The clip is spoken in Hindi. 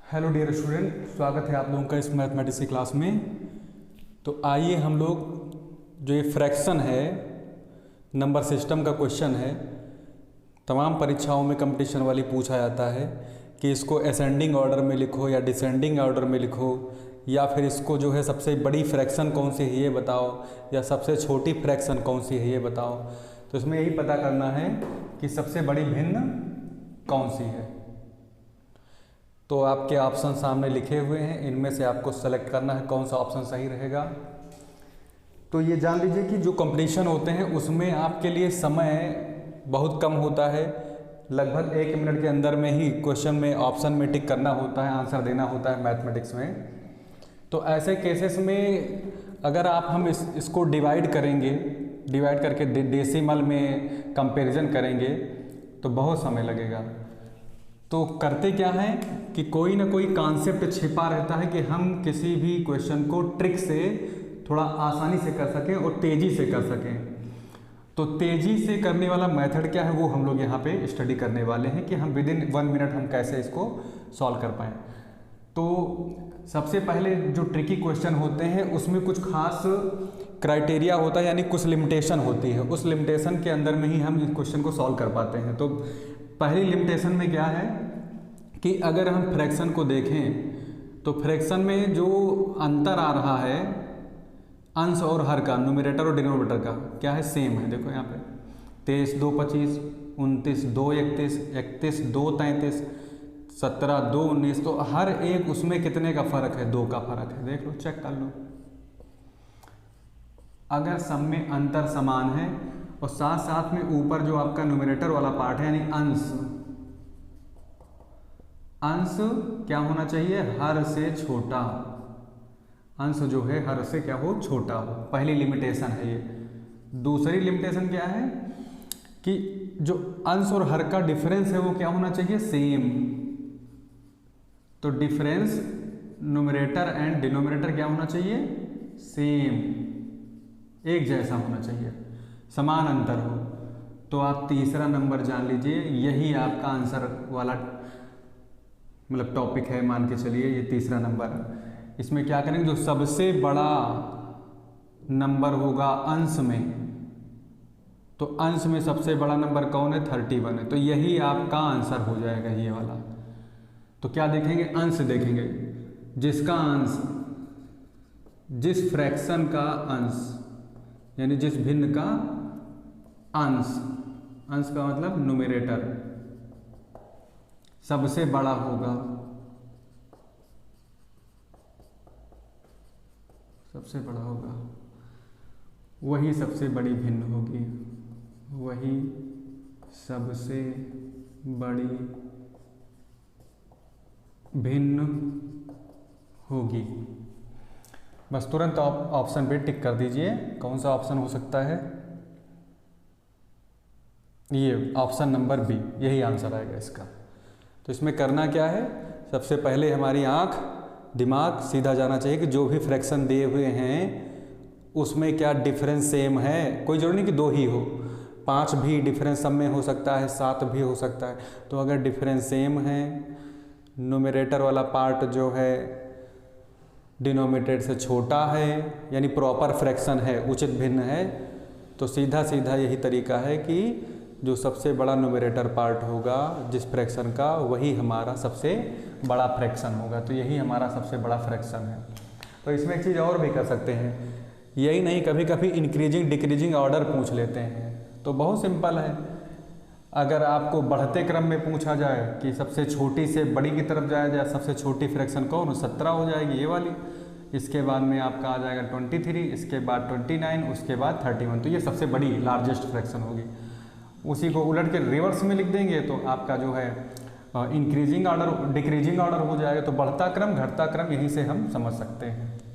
हेलो डियर स्टूडेंट, स्वागत है आप लोगों का इस मैथमेटिक्स की क्लास में। तो आइए हम लोग जो ये फ्रैक्शन है, नंबर सिस्टम का क्वेश्चन है, तमाम परीक्षाओं में कंपटीशन वाली पूछा जाता है कि इसको असेंडिंग ऑर्डर में लिखो या डिसेंडिंग ऑर्डर में लिखो, या फिर इसको जो है सबसे बड़ी फ्रैक्शन कौन सी है ये बताओ, या सबसे छोटी फ्रैक्शन कौन सी है ये बताओ। तो इसमें यही पता करना है कि सबसे बड़ी भिन्न कौन सी है। तो आपके ऑप्शन सामने लिखे हुए हैं, इनमें से आपको सेलेक्ट करना है कौन सा ऑप्शन सही रहेगा। तो ये जान लीजिए कि जो कंपटीशन होते हैं उसमें आपके लिए समय बहुत कम होता है, लगभग 1 मिनट के अंदर में ही क्वेश्चन में ऑप्शन में टिक करना होता है, आंसर देना होता है मैथमेटिक्स में। तो ऐसे केसेस में अगर हम इसको डिवाइड करेंगे, डिवाइड करके डेसिमल में कंपैरिजन करेंगे तो बहुत समय लगेगा। तो करते क्या है कि कोई ना कोई कॉन्सेप्ट छिपा रहता है कि हम किसी भी क्वेश्चन को ट्रिक से थोड़ा आसानी से कर सकें और तेज़ी से कर सकें। तो तेज़ी से करने वाला मेथड क्या है वो हम लोग यहाँ पे स्टडी करने वाले हैं कि हम विदिन 1 मिनट हम कैसे इसको सॉल्व कर पाएँ। तो सबसे पहले जो ट्रिकी क्वेश्चन होते हैं उसमें कुछ खास क्राइटेरिया होता है, यानी कुछ लिमिटेशन होती है। उस लिमिटेशन के अंदर में ही हम इस क्वेश्चन को सॉल्व कर पाते हैं। तो पहली लिमिटेशन में क्या है कि अगर हम फ्रैक्शन को देखें तो फ्रैक्शन में जो अंतर आ रहा है अंश और हर का, न्यूमरेटर और डिनोमिनेटर का, क्या है, सेम है। देखो यहाँ पे 23 2 25, 29 2 31, 31 2 33, 17 2 19। तो हर एक उसमें कितने का फर्क है, 2 का फर्क है। देख लो, चेक कर लो। अगर सब में अंतर समान है और साथ साथ में ऊपर जो आपका न्यूमरेटर वाला पार्ट है यानी अंश क्या होना चाहिए, हर से छोटा। अंश जो है हर से क्या हो, छोटा हो। पहली लिमिटेशन है ये। दूसरी लिमिटेशन क्या है कि जो अंश और हर का डिफरेंस है वो क्या होना चाहिए, सेम। तो डिफरेंस न्यूमरेटर एंड डिनोमिनेटर क्या होना चाहिए, सेम, एक जैसा होना चाहिए, समान अंतर हो। तो आप तीसरा नंबर जान लीजिए, यही आपका आंसर वाला मतलब टॉपिक है, मान के चलिए ये तीसरा नंबर। इसमें क्या करेंगे, जो सबसे बड़ा नंबर होगा अंश में, तो अंश में सबसे बड़ा नंबर कौन है, 31 है। तो यही आपका आंसर हो जाएगा ये वाला। तो क्या देखेंगे, अंश देखेंगे, जिसका अंश, जिस फ्रैक्शन का अंश यानी जिस भिन्न का अंश, अंश का मतलब न्यूमरेटर सबसे बड़ा होगा, सबसे बड़ा होगा, वही सबसे बड़ी भिन्न होगी, वही सबसे बड़ी भिन्न होगी। बस तुरंत आप ऑप्शन पे टिक कर दीजिए। कौन सा ऑप्शन हो सकता है, ये ऑप्शन नंबर बी, यही आंसर आएगा इसका। तो इसमें करना क्या है, सबसे पहले हमारी आंख दिमाग सीधा जाना चाहिए कि जो भी फ्रैक्शन दिए हुए हैं उसमें क्या डिफरेंस सेम है। कोई जरूरी नहीं कि 2 ही हो, 5 भी डिफरेंस सब में हो सकता है, 7 भी हो सकता है। तो अगर डिफरेंस सेम है, न्यूमरेटर वाला पार्ट जो है डिनोमिनेटर से छोटा है, यानी प्रॉपर फ्रैक्शन है, उचित भिन्न है, तो सीधा सीधा यही तरीका है कि जो सबसे बड़ा न्यूमरेटर पार्ट होगा जिस फ्रैक्शन का, वही हमारा सबसे बड़ा फ्रैक्शन होगा। तो यही हमारा सबसे बड़ा फ्रैक्शन है। तो इसमें एक चीज़ और भी कर सकते हैं, यही नहीं, कभी कभी इंक्रीजिंग डिक्रीजिंग ऑर्डर पूछ लेते हैं। तो बहुत सिंपल है, अगर आपको बढ़ते क्रम में पूछा जाए कि सबसे छोटी से बड़ी की तरफ जाया जाए, सबसे छोटी फ्रैक्शन कौन, 17 हो जाएगी ये वाली। इसके बाद में आपका आ जाएगा 23, इसके बाद 29, उसके बाद 31। तो ये सबसे बड़ी लार्जेस्ट फ्रैक्शन होगी। उसी को उलट के रिवर्स में लिख देंगे तो आपका जो है इंक्रीजिंग ऑर्डर डिक्रीजिंग ऑर्डर हो जाएगा। तो बढ़ता क्रम घटता क्रम यहीं से हम समझ सकते हैं।